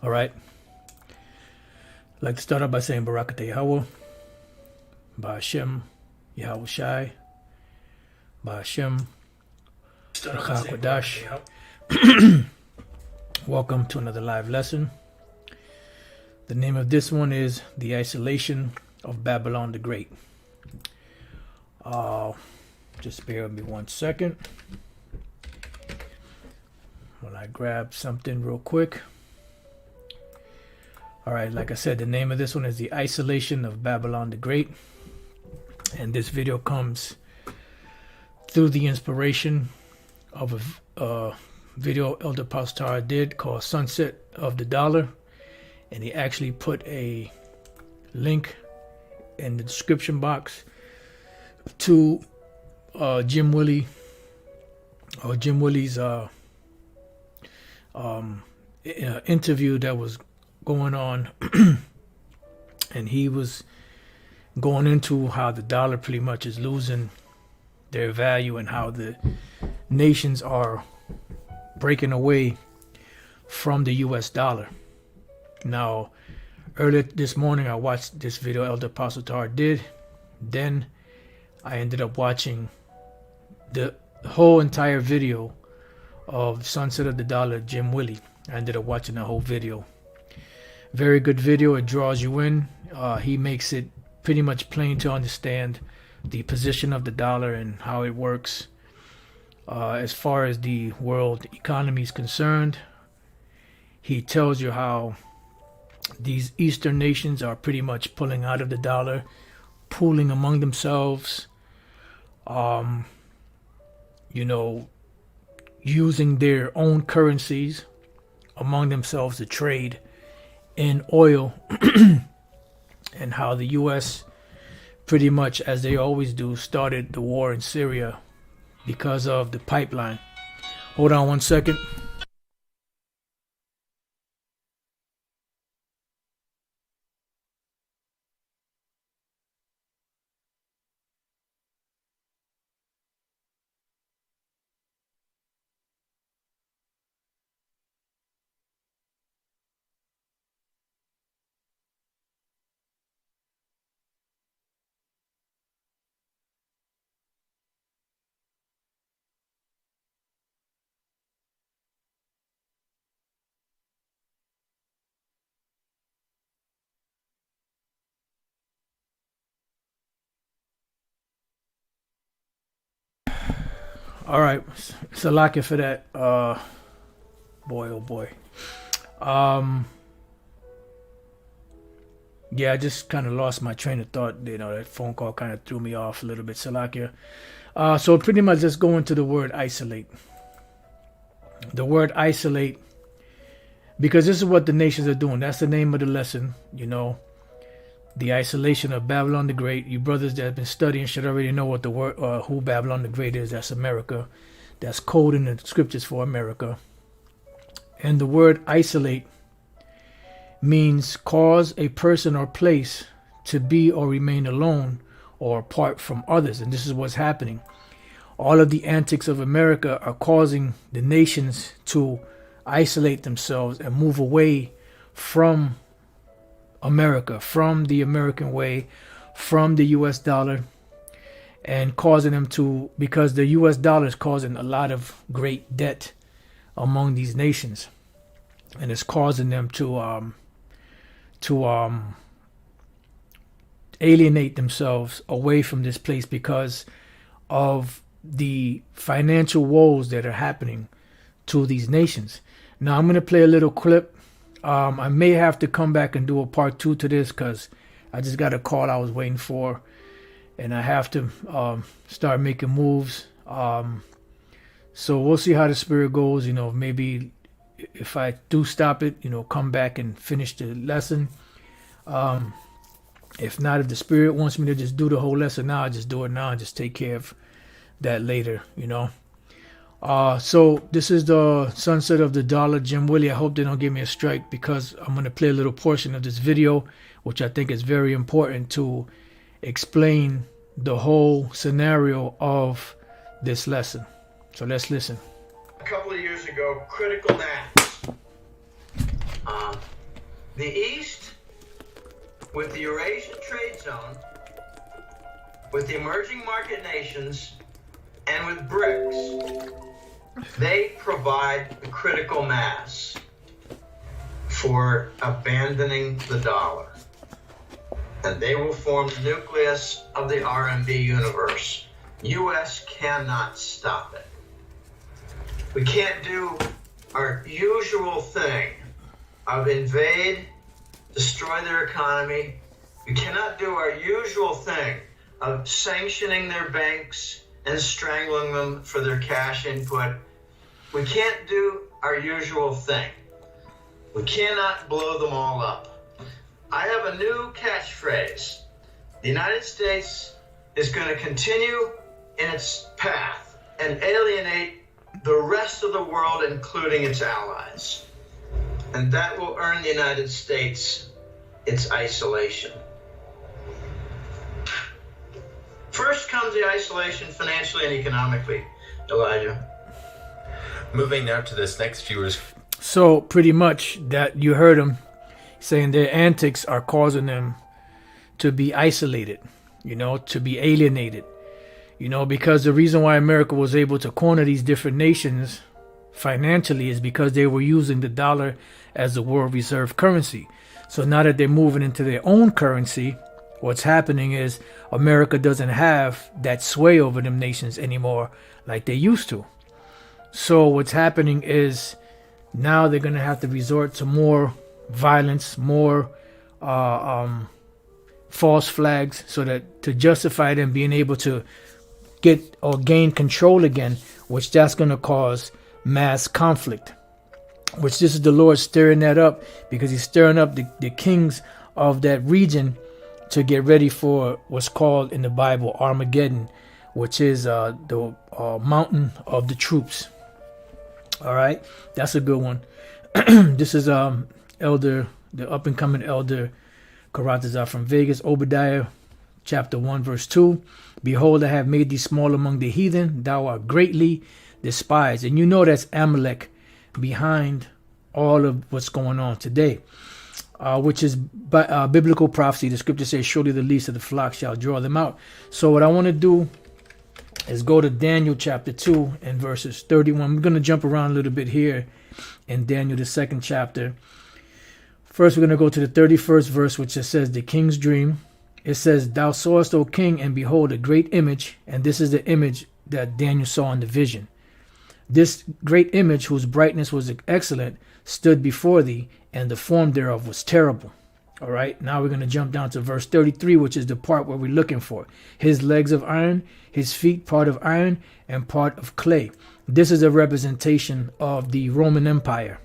All right. I'd like to start off by saying Barakatah Yahweh, Ba'ashem, Yahweh Shai, Ba'ashem, Rakha Kodash. Welcome to another live lesson. The name of this one is The Isolation of Babylon the Great. Just bear with me 1 second while I grab something real quick. All right, like I said, the name of this one is The Isolation of Babylon the Great. And this video comes through the inspiration of a video Elder Pastor did called Sunset of the Dollar. And he actually put a link in the description box to Jim Willie's interview that was going on. And he was going into how the dollar pretty much is losing their value and how the nations are breaking away from the US dollar. Now, earlier this morning I watched this video Elder Apostle Tar did. Then I ended up watching the whole entire video of Sunset of the Dollar, Jim Willie. I ended up watching the whole video. Very good video. It draws you in. He makes it pretty much plain to understand the position of the dollar and how it works. As far as the world economy is concerned, he tells you how these Eastern nations are pretty much pulling out of the dollar, pooling among themselves, using their own currencies among themselves to trade in oil, and how the U.S. pretty much, as they always do, started the war in Syria because of the pipeline. Hold on 1 second. All right, Salakia for that. Boy, oh boy. Yeah, I just kind of lost my train of thought. That phone call kind of threw me off a little bit. Salakia. So pretty much let's go into the word isolate. The word isolate, because this is what the nations are doing. That's the name of the lesson, The Isolation of Babylon the Great. You brothers that have been studying should already know what the word, who Babylon the Great is. That's America. That's code in the scriptures for America. And the word isolate means cause a person or place to be or remain alone or apart from others. And this is what's happening. All of the antics of America are causing the nations to isolate themselves and move away from America, from the American way, from the US dollar, and causing them to, because the US dollar is causing a lot of great debt among these nations, and it's causing them to alienate themselves away from this place because of the financial woes that are happening to these nations. Now I'm going to play a little clip. I may have to come back and do a part 2 to this because I just got a call I was waiting for, and I have to start making moves. So we'll see how the spirit goes. Maybe if I do stop it, come back and finish the lesson. If not, if the spirit wants me to just do the whole lesson now, I just do it now and just take care of that later, So this is the Sunset of the Dollar, Jim Willie. I hope they don't give me a strike because I'm going to play a little portion of this video, which I think is very important to explain the whole scenario of this lesson. So let's listen. A couple of years ago, critical mass. The East, with the Eurasian trade zone, with the emerging market nations, and with BRICS, they provide the critical mass for abandoning the dollar. And they will form the nucleus of the RMB universe. U.S. cannot stop it. We can't do our usual thing of invade, destroy their economy. We cannot do our usual thing of sanctioning their banks and strangling them for their cash input. We can't do our usual thing. We cannot blow them all up. I have a new catchphrase. The United States is going to continue in its path and alienate the rest of the world, including its allies. And that will earn the United States its isolation. First comes the isolation financially and economically, Elijah. Moving now to this next viewer's. So pretty much that you heard him saying their antics are causing them to be isolated, to be alienated, because the reason why America was able to corner these different nations financially is because they were using the dollar as the world reserve currency. So now that they're moving into their own currency, what's happening is America doesn't have that sway over them nations anymore like they used to. So what's happening is now they're going to have to resort to more violence, more false flags, so that to justify them being able to get or gain control again, which that's going to cause mass conflict, which this is the Lord stirring that up, because he's stirring up the kings of that region to get ready for what's called in the Bible Armageddon, which is the mountain of the troops. All right, that's a good one. This is the up and coming elder Karatazar from Vegas. Obadiah chapter 1 verse 2. Behold, I have made thee small among the heathen, thou art greatly despised. And that's Amalek behind all of what's going on today, which is biblical prophecy. The scripture says, surely the least of the flock shall draw them out. So what I want to do is go to Daniel chapter 2 and verses 31. We're going to jump around a little bit here in Daniel, the second chapter. First, we're going to go to the 31st verse, which it says, the king's dream. It says, thou sawest, O king, and behold, a great image. And this is the image that Daniel saw in the vision. This great image, whose brightness was excellent, stood before thee, and the form thereof was terrible. All right, now we're going to jump down to verse 33, which is the part where we're looking for. His legs of iron, his feet part of iron, and part of clay. This is a representation of the Roman Empire,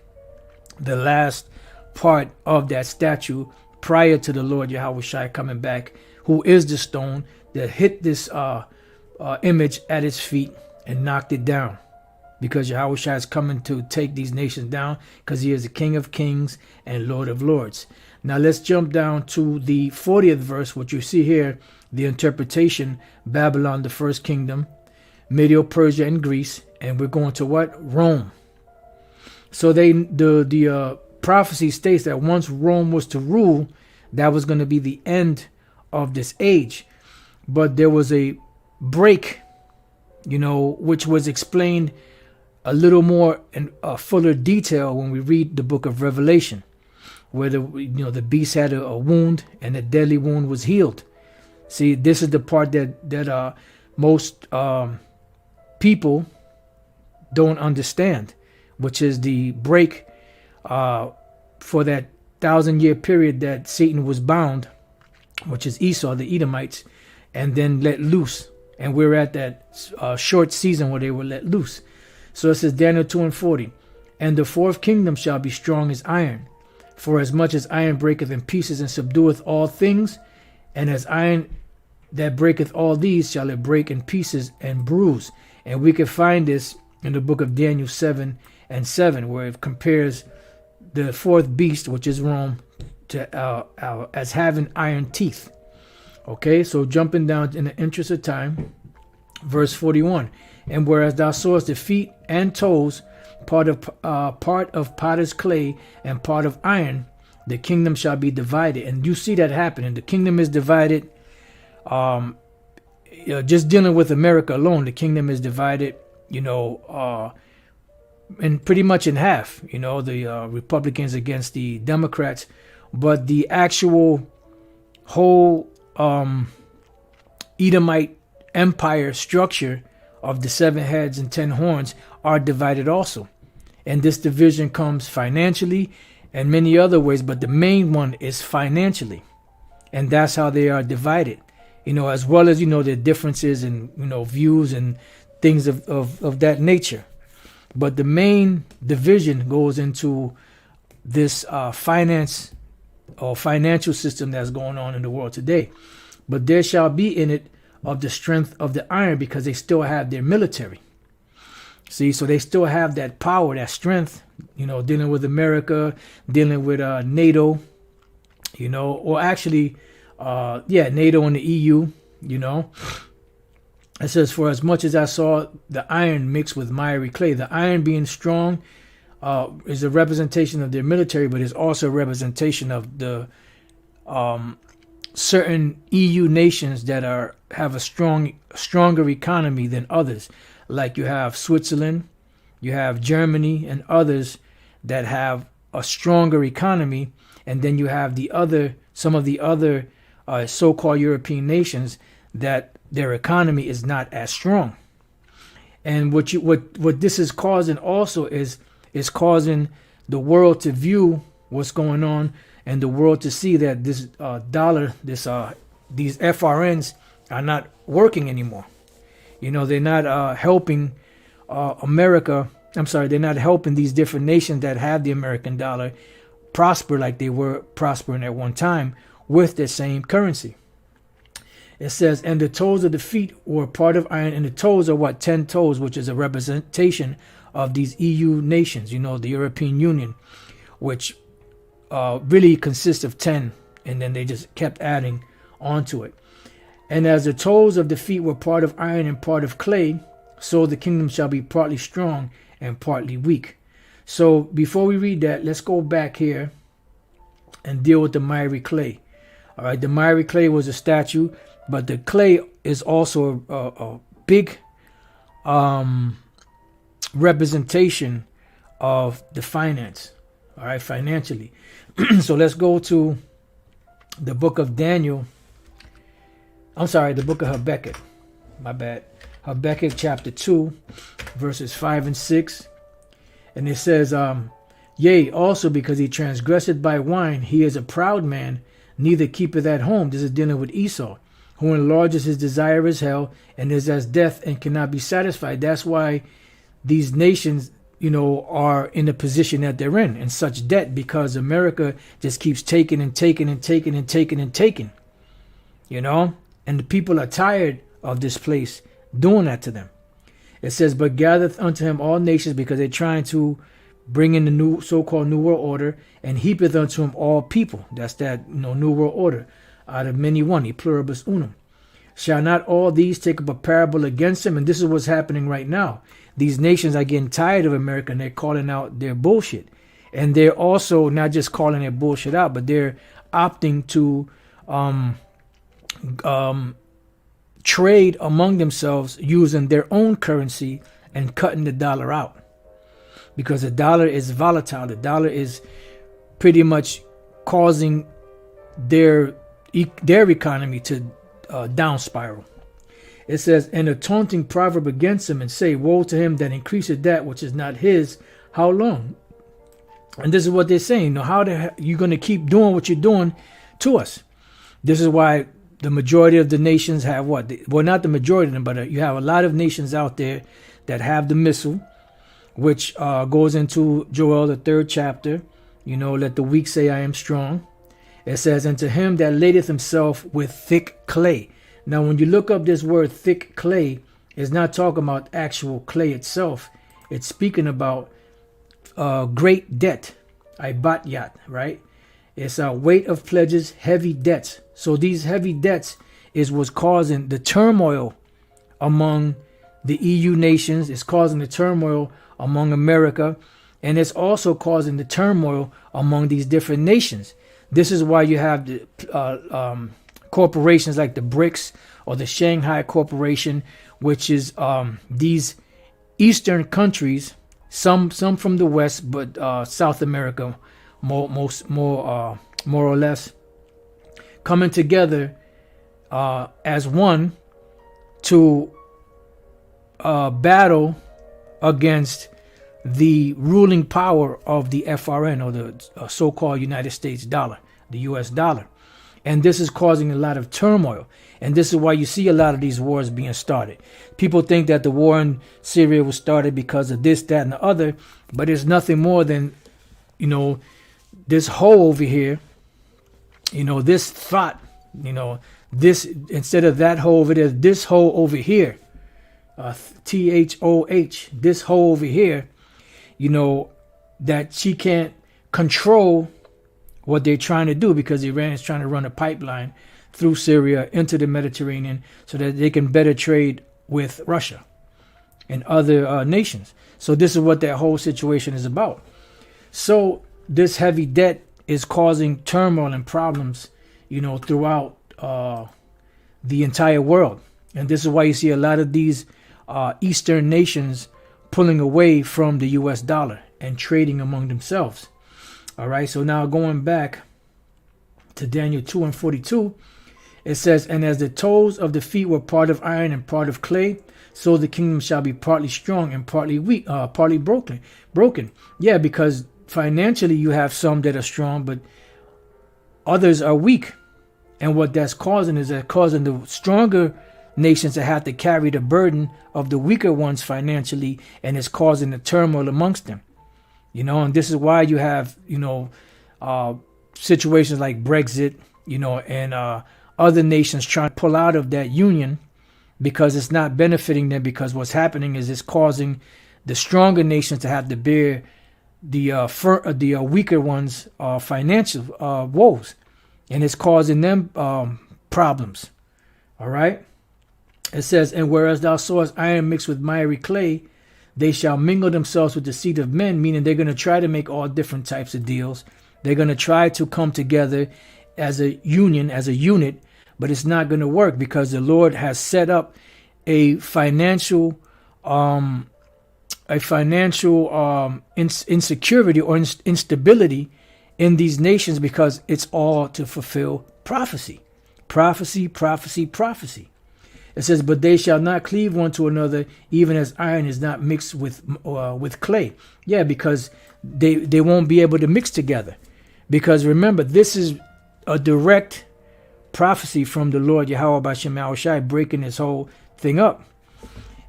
the last part of that statue prior to the Lord Yahushua coming back, who is the stone that hit this image at its feet and knocked it down. Because Yahushua is coming to take these nations down, because he is the King of Kings and Lord of Lords. Now let's jump down to the 40th verse, what you see here, the interpretation, Babylon, the first kingdom, Medo-Persia and Greece, and we're going to what? Rome. So the prophecy states that once Rome was to rule, that was going to be the end of this age. But there was a break, which was explained a little more in fuller detail when we read the book of Revelation, where the beast had a wound and the deadly wound was healed. See, this is the part that most people don't understand, which is the break for that 1,000-year period that Satan was bound, which is Esau, the Edomites, and then let loose. And we're at that short season where they were let loose. So it says Daniel 2 and 40, and the fourth kingdom shall be strong as iron, for as much as iron breaketh in pieces and subdueth all things, and as iron that breaketh all these shall it break in pieces and bruise. And we can find this in the book of Daniel 7 and 7, where it compares the fourth beast, which is Rome, to as having iron teeth. Okay, so jumping down in the interest of time, verse 41. And whereas thou sawest the feet and toes part of potter's clay and part of iron, the kingdom shall be divided. And you see that happening. The kingdom is divided. Just dealing with America alone, the kingdom is divided, and pretty much in half, the Republicans against the Democrats. But the actual whole Edomite empire structure of the 7 heads and 10 horns are divided also. And this division comes financially and many other ways, but the main one is financially. And that's how they are divided, as well as, the differences in, views and things of that nature. But the main division goes into this finance or financial system that's going on in the world today. But there shall be in it of the strength of the iron, because they still have their military. See, so they still have that power, that strength, dealing with America, dealing with NATO, or actually, NATO and the EU, It says, for as much as I saw the iron mixed with miry clay, the iron being strong is a representation of their military, but is also a representation of the certain EU nations that have a stronger economy than others. Like you have Switzerland, you have Germany, and others that have a stronger economy, and then you have some of the other so-called European nations that their economy is not as strong. And what this is causing also is causing the world to view what's going on, and the world to see that this dollar, these FRNs are not working anymore. They're not helping America. I'm sorry, they're not helping these different nations that have the American dollar prosper like they were prospering at one time with the same currency. It says, and the toes of the feet were part of iron, and the toes are 10 toes, which is a representation of these EU nations, the European Union, which really consists of 10, and then they just kept adding onto it. And as the toes of the feet were part of iron and part of clay, so the kingdom shall be partly strong and partly weak. So before we read that, let's go back here and deal with the miry clay. All right, the miry clay was a statue, but the clay is also a big representation of the finance. All right, financially. So let's go to the book of Daniel. I'm sorry, the book of Habakkuk. My bad. Habakkuk chapter 2, verses 5 and 6. And it says, yea, also because he transgressed by wine, he is a proud man, neither keepeth at home. This is dealing with Esau, who enlarges his desire as hell, and is as death and cannot be satisfied. That's why these nations, are in the position that they're in such debt, because America just keeps taking and taking and taking and taking and taking, and the people are tired of this place doing that to them. It says, but gathereth unto him all nations, because they're trying to bring in the new so-called New World Order, and heapeth unto him all people. That's that New World Order. Out of many one, e pluribus unum. Shall not all these take up a parable against him? And this is what's happening right now. These nations are getting tired of America, and they're calling out their bullshit. And they're also not just calling their bullshit out, but they're opting to trade among themselves using their own currency and cutting the dollar out. Because the dollar is volatile. The dollar is pretty much causing their economy to down spiral. It says, and a taunting proverb against him, and say, woe to him that increaseth that which is not his, how long? And this is what they're saying. How are you going to keep doing what you're doing to us? This is why the majority of the nations have what? Well, not the majority of them, but you have a lot of nations out there that have the missile, which goes into Joel, the 3rd chapter. Let the weak say, I am strong. It says, and to him that ladeth himself with thick clay. Now, when you look up this word thick clay, it's not talking about actual clay itself. It's speaking about great debt, ibatyat, right? It's a weight of pledges, heavy debts. So these heavy debts is what's causing the turmoil among the EU nations. It's causing the turmoil among America. And it's also causing the turmoil among these different nations. This is why you have the corporations like the BRICS or the Shanghai Corporation, which is these Eastern countries, some from the West, but South America, more or less, coming together as one to battle against the ruling power of the FRN, or the so-called United States dollar, the US dollar. And this is causing a lot of turmoil. And this is why you see a lot of these wars being started. People think that the war in Syria was started because of this, that, and the other, but it's nothing more than, this hole over here, this thought, this, instead of that hole over there, this hole over here, THOH, this hole over here, that she can't control what they're trying to do, because Iran is trying to run a pipeline through Syria into the Mediterranean so that they can better trade with Russia and other nations. So this is what that whole situation is about. So this heavy debt is causing turmoil and problems, throughout the entire world. And this is why you see a lot of these Eastern nations pulling away from the US dollar and trading among themselves. All right, so now going back to Daniel 2:42, it says, "And as the toes of the feet were part of iron and part of clay, so the kingdom shall be partly strong and partly weak, partly broken." Yeah, because financially you have some that are strong, but others are weak. And what that's causing is that causing the stronger nations to have to carry the burden of the weaker ones financially, and it's causing the turmoil amongst them. And this is why you have, situations like Brexit, and other nations trying to pull out of that union because it's not benefiting them, because what's happening is it's causing the stronger nations to have to bear the weaker ones' financial woes, and it's causing them problems. All right. It says, "And whereas thou sawest iron mixed with miry clay, they shall mingle themselves with the seed of men," meaning they're going to try to make all different types of deals. They're going to try to come together as a union, as a unit, but it's not going to work, because the Lord has set up a financial insecurity or instability in these nations, because it's all to fulfill prophecy. It says, "But they shall not cleave one to another, even as iron is not mixed with clay." Yeah, because they won't be able to mix together. Because remember, this is a direct prophecy from the Lord Yahweh Bashem Yahushai, breaking this whole thing up.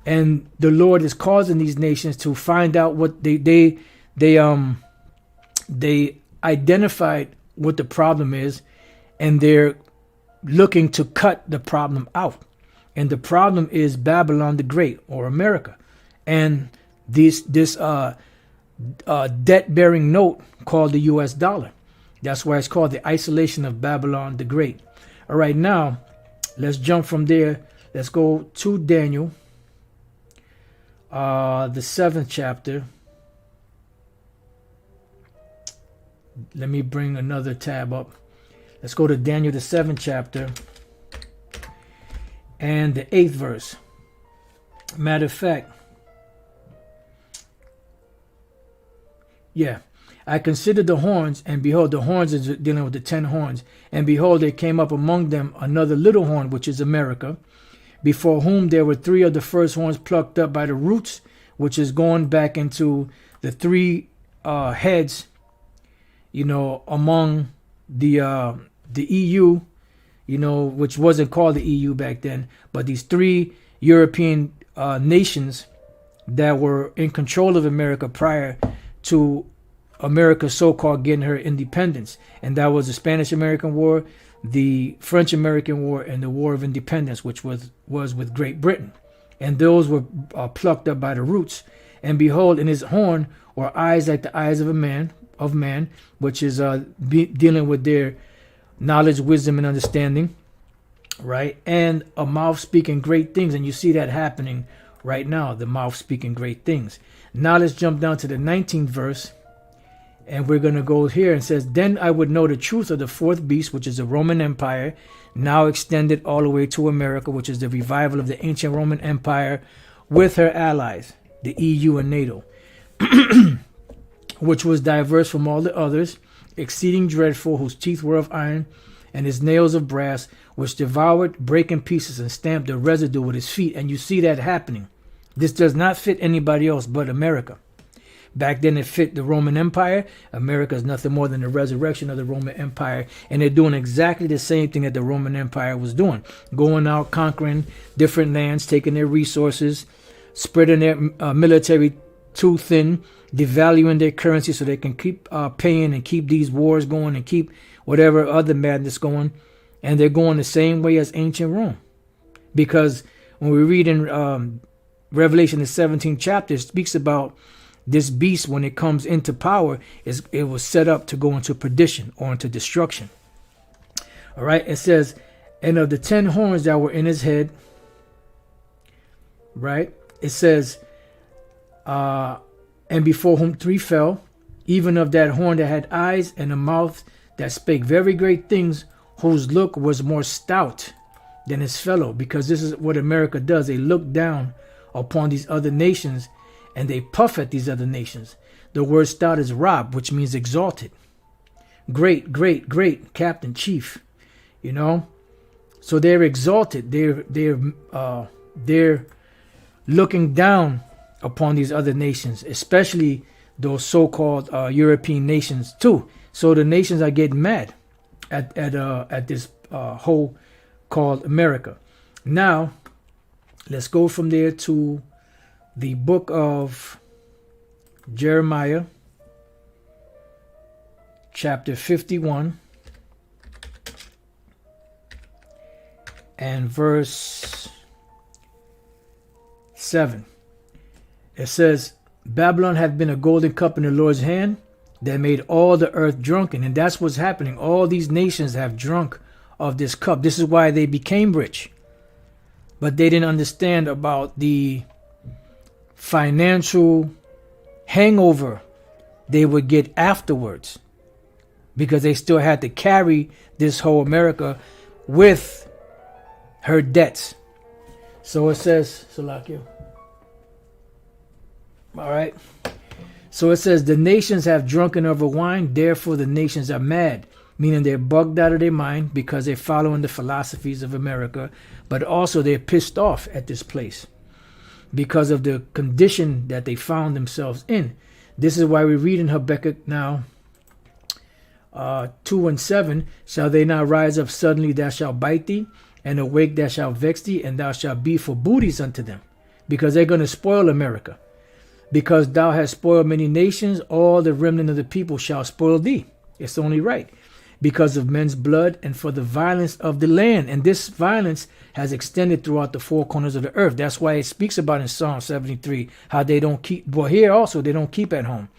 And the Lord is causing these nations to find out what they identified what the problem is, and they're looking to cut the problem out. And the problem is Babylon the Great, or America, and this debt-bearing note called the US dollar. That's why it's called the isolation of Babylon the Great. All right, now let's jump from there. Let's go to Daniel, the 7th chapter. Let me bring another tab up. Let's go to Daniel, the 7th chapter. And the 8th verse. Matter of fact, I considered the horns, and behold, the horns is dealing with the 10 horns. And behold, there came up among them another little horn, which is America, before whom there were 3 of the first horns plucked up by the roots, which is going back into the 3 heads, among the EU, which wasn't called the EU back then, but these 3 European nations that were in control of America prior to America so-called getting her independence. And that was the Spanish-American War, the French-American War, and the War of Independence, which was with Great Britain. And those were plucked up by the roots. And behold, in his horn were eyes like the eyes of man, which is dealing with their knowledge, wisdom, and understanding, right? And a mouth speaking great things. And you see that happening right now, the mouth speaking great things. Now let's jump down to the 19th verse. And we're going to go here and says, then I would know the truth of the fourth beast, which is the Roman Empire, now extended all the way to America, which is the revival of the ancient Roman Empire with her allies, the EU and NATO, which was diverse from all the others, exceeding dreadful, whose teeth were of iron, and his nails of brass, which devoured, brake in pieces, and stamped the residue with his feet. And you see that happening. This does not fit anybody else but America. Back then it fit the Roman Empire. America is nothing more than the resurrection of the Roman Empire. And they're doing exactly the same thing that the Roman Empire was doing. Going out, conquering different lands, taking their resources, spreading their military too thin, devaluing their currency so they can keep paying and keep these wars going and keep whatever other madness going. And they're going the same way as ancient Rome. Because when we read in Revelation, the 17th chapter, it speaks about this beast, when it comes into power, it was set up to go into perdition or into destruction. All right. It says, and of the 10 horns that were in his head, right? It says, and before whom 3 fell, even of that horn that had eyes and a mouth that spake very great things, whose look was more stout than his fellow. Because this is what America does. They look down upon these other nations and they puff at these other nations. The word stout is rob, which means exalted. Great, great, great, captain, chief. You know, so they're exalted. They're looking down upon these other nations, especially those so-called European nations too. So the nations are getting mad at this whole called America. Now, let's go from there to the book of Jeremiah, chapter 51, and verse 7. It says, Babylon hath been a golden cup in the Lord's hand that made all the earth drunken. And that's what's happening. All these nations have drunk of this cup. This is why they became rich. But they didn't understand about the financial hangover they would get afterwards, because they still had to carry this whole America with her debts. So it says, Salakia. All right. So it says, the nations have drunken of her wine, therefore the nations are mad, meaning they're bugged out of their mind because they're following the philosophies of America, but also they're pissed off at this place because of the condition that they found themselves in. This is why we read in Habakkuk now, 2 and 7, shall they not rise up suddenly that shall bite thee, and awake that shall vex thee, and thou shalt be for booties unto them, because they're going to spoil America. Because thou hast spoiled many nations, all the remnant of the people shall spoil thee. It's only right. Because of men's blood and for the violence of the land. And this violence has extended throughout the four corners of the earth. That's why it speaks about in Psalm 73 how they don't keep, well, here also they don't keep at home.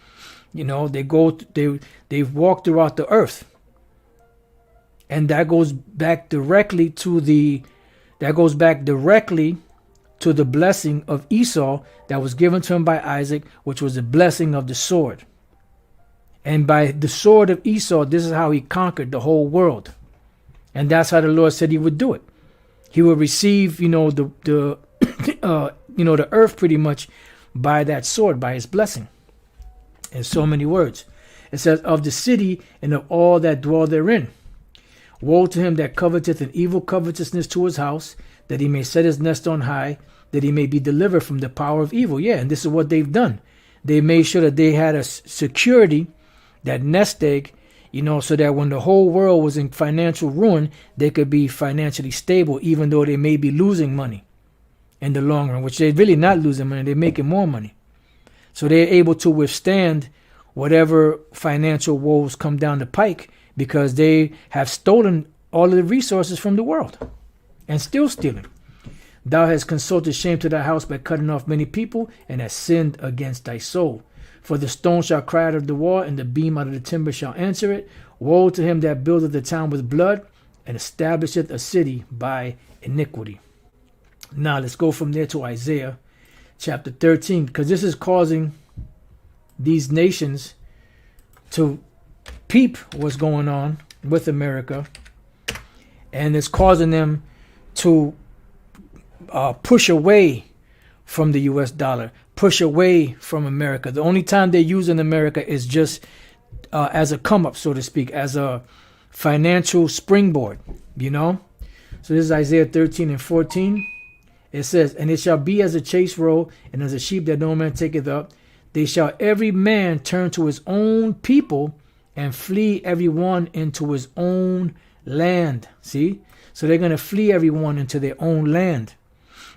You know, they walk throughout the earth. And that goes back directly to the blessing of Esau that was given to him by Isaac, which was the blessing of the sword. And by the sword of Esau, this is how he conquered the whole world. And that's how the Lord said he would do it. He would receive, the earth pretty much by that sword, by his blessing. In so many words. It says, of the city and of all that dwell therein. Woe to him that coveteth an evil covetousness to his house, that he may set his nest on high, that he may be delivered from the power of evil. Yeah, and this is what they've done. They made sure that they had a security, that nest egg, so that when the whole world was in financial ruin, they could be financially stable, even though they may be losing money in the long run, which they're really not losing money. They're making more money. So they're able to withstand whatever financial woes come down the pike because they have stolen all of the resources from the world and still stealing. Thou hast consulted shame to thy house by cutting off many people, and hast sinned against thy soul. For the stone shall cry out of the wall, and the beam out of the timber shall answer it. Woe to him that buildeth the town with blood, and establisheth a city by iniquity. Now let's go from there to Isaiah chapter 13, because this is causing these nations to peep what's going on with America, and it's causing them to push away from the U.S. dollar, push away from America. The only time they're using America is just as a come up, so to speak, as a financial springboard, you know. So this is Isaiah 13 and 14. It says, and it shall be as a chase roe, and as a sheep that no man taketh up. They shall every man turn to his own people, and flee every one into his own land. See? So they're going to flee everyone into their own land,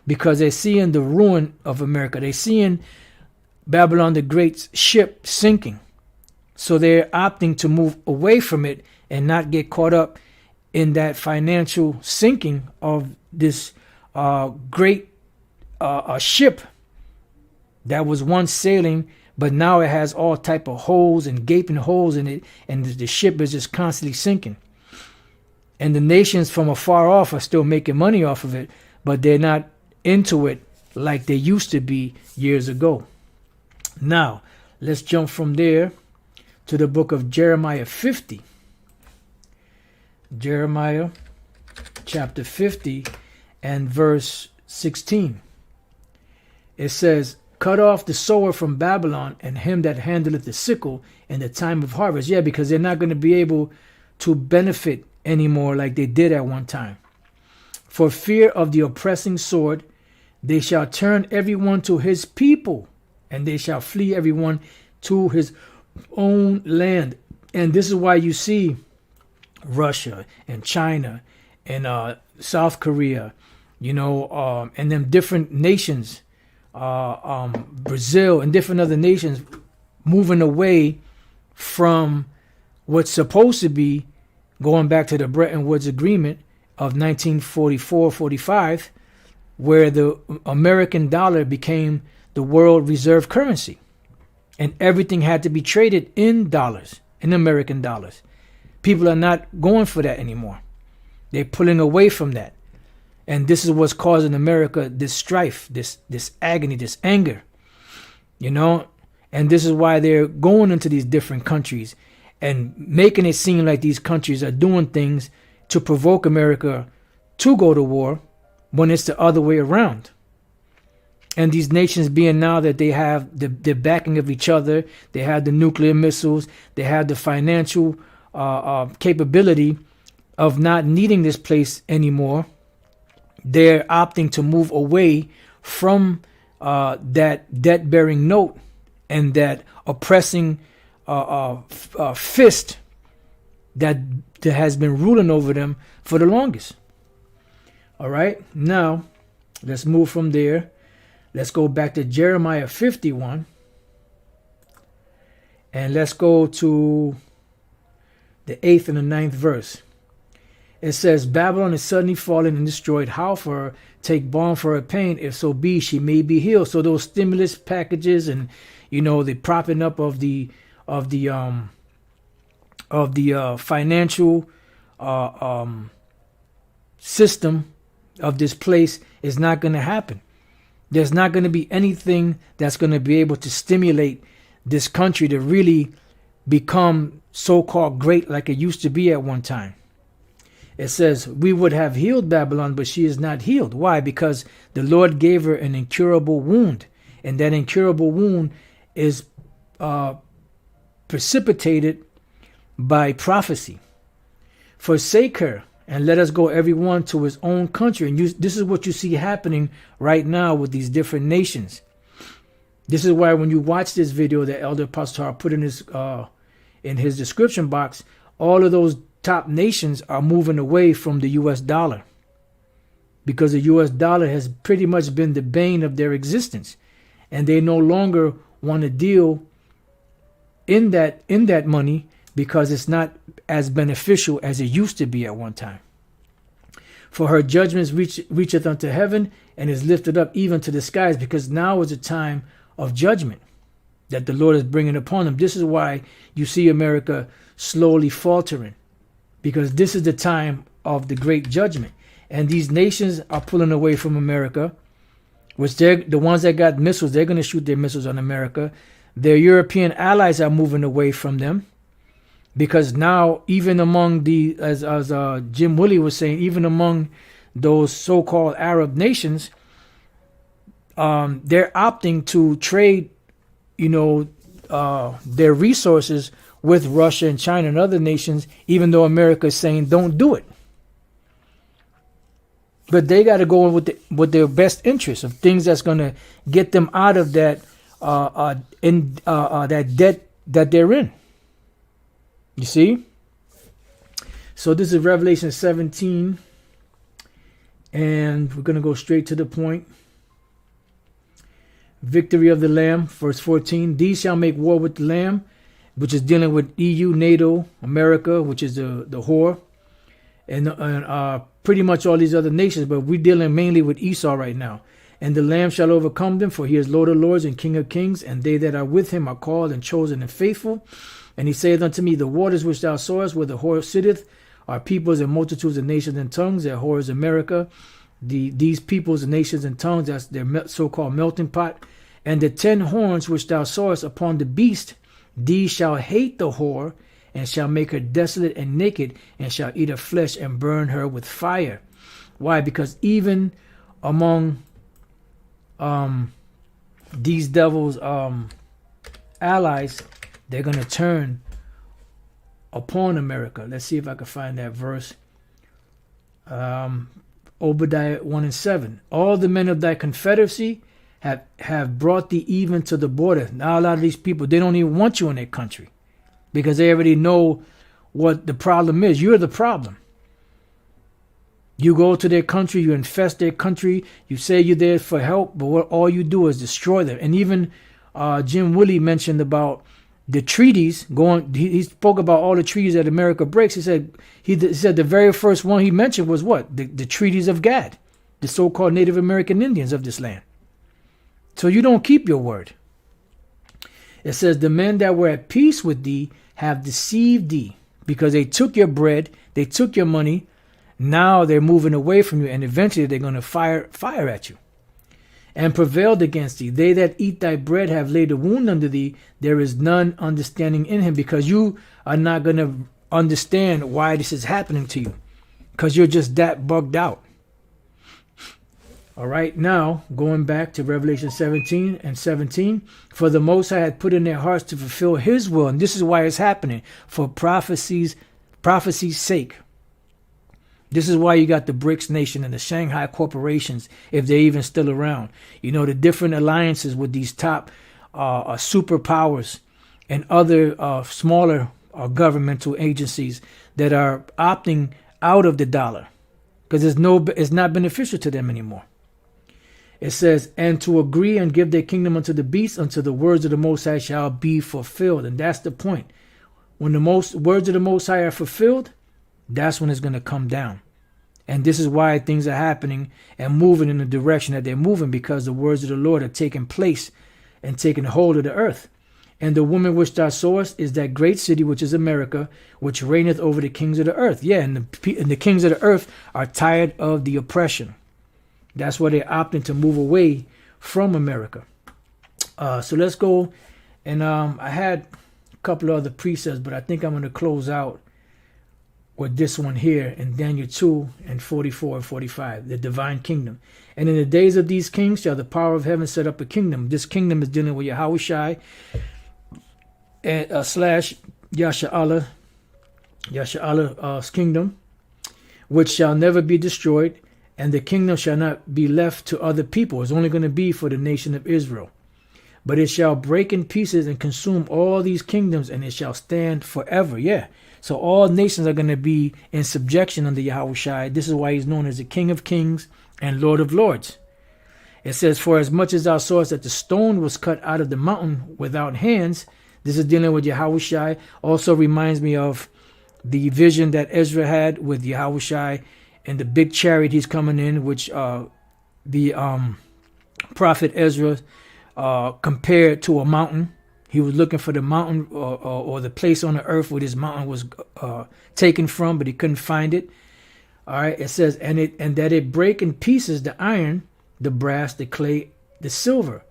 because they're seeing the ruin of America. They're seeing Babylon the Great's ship sinking. So they're opting to move away from it and not get caught up in that financial sinking of this great ship that was once sailing, but now it has all type of holes and gaping holes in it, and the ship is just constantly sinking. And the nations from afar off are still making money off of it, but they're not into it like they used to be years ago. Now, let's jump from there to the book of Jeremiah 50. Jeremiah chapter 50 and verse 16. It says, cut off the sower from Babylon, and him that handleth the sickle in the time of harvest. Yeah, because they're not going to be able to benefit anymore like they did at one time. For fear of the oppressing sword, they shall turn everyone to his people, and they shall flee everyone to his own land. And this is why you see Russia and China and South Korea, you know, and them different nations, Brazil and different other nations moving away from what's supposed to be going back to the Bretton Woods Agreement of 1944-45, where the American dollar became the world reserve currency, and everything had to be traded in dollars, in American dollars. People are not going for that anymore. They're pulling away from that. And this is what's causing America this strife, this agony, this anger, you know. And this is why they're going into these different countries and making it seem like these countries are doing things to provoke America to go to war, when it's the other way around. And these nations, being now that they have the backing of each other, they have the nuclear missiles, they have the financial capability of not needing this place anymore, they're opting to move away from that debt-bearing note and that oppressing fist that has been ruling over them for the longest. All right, now let's move from there. Let's go back to Jeremiah 51. And let's go to the 8th and the 9th verse. It says, Babylon is suddenly fallen and destroyed. How for her? Take balm for her pain, if so be she may be healed. So those stimulus packages and, you know, the propping up of the financial system of this place is not going to happen. There's not going to be anything that's going to be able to stimulate this country to really become so-called great like it used to be at one time. It says, we would have healed Babylon, but she is not healed. Why? Because the Lord gave her an incurable wound, and that incurable wound is precipitated by prophecy. Forsake her, and let us go everyone to his own country. And this is what you see happening right now with these different nations. This is why when you watch this video that Elder Apostle put in his description box, all of those top nations are moving away from the U.S. dollar, because the U.S. dollar has pretty much been the bane of their existence, and they no longer want to deal in that money, because it's not as beneficial as it used to be at one time. For her judgments reacheth unto heaven, and is lifted up even to the skies, because now is a time of judgment that the Lord is bringing upon them. This is why you see America slowly faltering, because this is the time of the great judgment. And these nations are pulling away from America, which they're the ones that got missiles, they're going to shoot their missiles on America. Their European allies are moving away from them because now, even among the, as Jim Willie was saying, even among those so-called Arab nations, they're opting to trade, their resources with Russia and China and other nations, even though America is saying don't do it. But they got to go with their best interests of things that's going to get them out of that that debt that they're in. You see? So this is Revelation 17, and we're going to go straight to the point. Victory of the Lamb, verse 14. These shall make war with the Lamb, which is dealing with EU, NATO, America, which is the whore, and pretty much all these other nations, but we're dealing mainly with Esau right now. And the Lamb shall overcome them, for he is Lord of lords and King of kings, and they that are with him are called and chosen and faithful. And he saith unto me, the waters which thou sawest, where the whore sitteth, are peoples and multitudes of nations and tongues. Their whore is America. These peoples and nations and tongues, that's their so-called melting pot. And the 10 horns which thou sawest upon the beast, these shall hate the whore, and shall make her desolate and naked, and shall eat her flesh and burn her with fire. Why? Because even among these devils' allies, they're going to turn upon America. Let's see if I can find that verse. Obadiah 1:7. All the men of thy confederacy have brought thee even to the border. Now a lot of these people, they don't even want you in their country because they already know what the problem is. You're the problem. You go to their country, you infest their country, you say you're there for help, but all you do is destroy them. And even Jim Willie mentioned about the treaties going. He spoke about all the treaties that America breaks. He said the very first one he mentioned was what? The treaties of Gad, the so-called Native American Indians of this land. So you don't keep your word. It says, the men that were at peace with thee have deceived thee, because they took your bread, they took your money. Now they're moving away from you, and eventually they're going to fire at you. And prevailed against thee. They that eat thy bread have laid a wound under thee. There is none understanding in him, because you are not going to understand why this is happening to you, because you're just that bugged out. All right, now going back to Revelation 17 and 17. For the Most High had put in their hearts to fulfill his will. And this is why it's happening, for prophecy's sake. This is why you got the BRICS nation and the Shanghai corporations, if they're even still around. You know, the different alliances with these top superpowers and other smaller governmental agencies that are opting out of the dollar because it's not beneficial to them anymore. It says, and to agree and give their kingdom unto the beast, until the words of the Most High shall be fulfilled. And that's the point. When the words of the Most High are fulfilled, that's when it's going to come down. And this is why things are happening and moving in the direction that they're moving, because the words of the Lord are taking place and taking hold of the earth. And the woman which thou sawest is that great city, which is America, which reigneth over the kings of the earth. Yeah, and the kings of the earth are tired of the oppression. That's why they're opting to move away from America. So let's go. And I had a couple of other precepts, but I think I'm going to close out with this one here in Daniel 2 and 44 and 45, the divine kingdom. And in the days of these kings shall the power of heaven set up a kingdom. This kingdom is dealing with Yahushai and slash Yasha'Allah's kingdom, which shall never be destroyed. And the kingdom shall not be left to other people. It's only going to be for the nation of Israel. But it shall break in pieces and consume all these kingdoms, and it shall stand forever. Yeah. So all nations are going to be in subjection under Yahushai. This is why he's known as the King of Kings and Lord of Lords. It says, for as much as thou sawest that the stone was cut out of the mountain without hands, this is dealing with Yahushai. Also reminds me of the vision that Ezra had with Yahushai and the big chariot he's coming in, which the prophet Ezra compared to a mountain. He was looking for the mountain or the place on the earth where this mountain was taken from, but he couldn't find it. All right, it says, and that it break in pieces the iron the brass, the clay, the silver,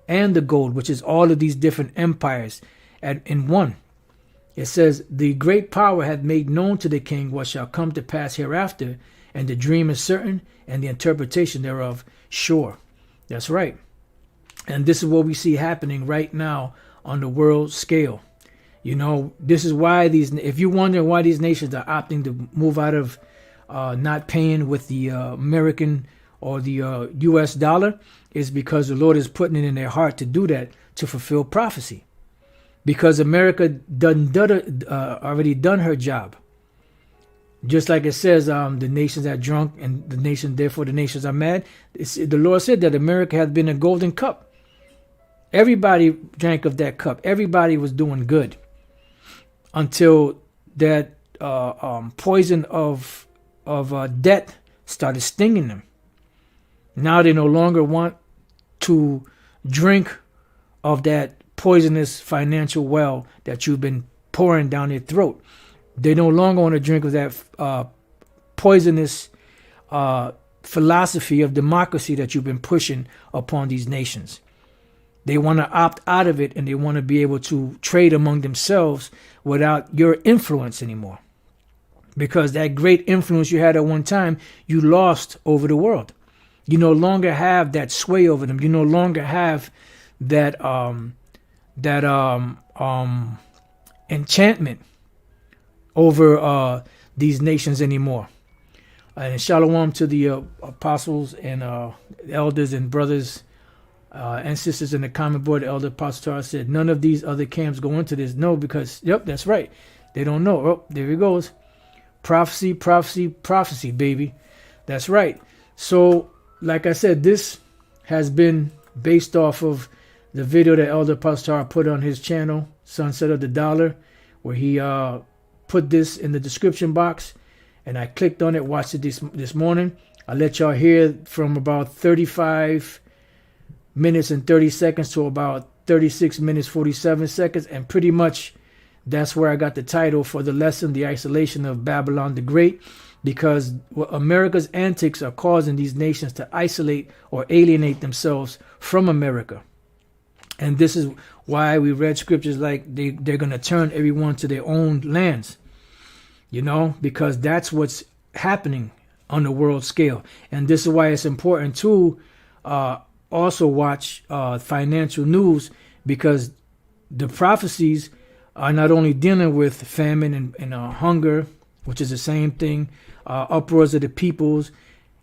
and the gold, which is all of these different empires in one. It says, the great power hath made known to the king what shall come to pass hereafter, and the dream is certain, and the interpretation thereof sure. That's right. And this is what we see happening right now on the world scale. You know, this is why if you wonder why these nations are opting to move out of not paying with the American or the U.S. dollar, is because the Lord is putting it in their heart to do that, to fulfill prophecy. Because America already done her job. Just like it says, the nations are drunk and therefore the nations are mad. The Lord said that America has been a golden cup. Everybody drank of that cup. Everybody was doing good until that poison of debt started stinging them. Now they no longer want to drink of that poisonous financial well that you've been pouring down their throat. They no longer want to drink of that poisonous philosophy of democracy that you've been pushing upon these nations. They want to opt out of it, and they want to be able to trade among themselves without your influence anymore. Because that great influence you had at one time, you lost over the world. You no longer have that sway over them. You no longer have that enchantment over these nations anymore. And shalom to the apostles and elders and brothers and sisters in the comment board. Elder Apostle Tara said, none of these other camps go into this. No, because, yep, that's right. They don't know. Oh, there he goes. Prophecy, prophecy, prophecy, baby. That's right. So, like I said, this has been based off of the video that Elder Apostle Tara put on his channel, Sunset of the Dollar, where he put this in the description box. And I clicked on it, watched it this morning. I let y'all hear from about 35 minutes and 30 seconds to about 36 minutes 47 seconds, and pretty much that's where I got the title for the lesson, The Isolation of Babylon the Great, because America's antics are causing these nations to isolate or alienate themselves from America. And this is why we read scriptures like they're going to turn everyone to their own lands, you know, because that's what's happening on the world scale. And this is why it's important to also watch financial news, because the prophecies are not only dealing with famine and hunger, which is the same thing, uproars of the peoples,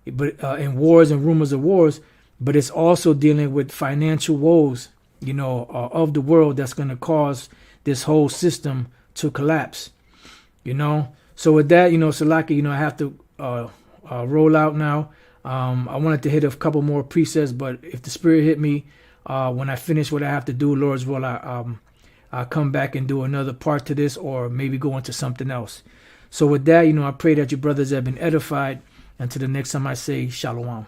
but and wars and rumors of wars, but it's also dealing with financial woes, you know, of the world that's going to cause this whole system to collapse, you know. So with that, you know, Salaki, you know, I have to roll out now. I wanted to hit a couple more precepts, but if the Spirit hit me when I finish what I have to do, Lord's will, I'll come back and do another part to this, or maybe go into something else. So with that, you know, I pray that your brothers have been edified. Until the next time I say, Shalom.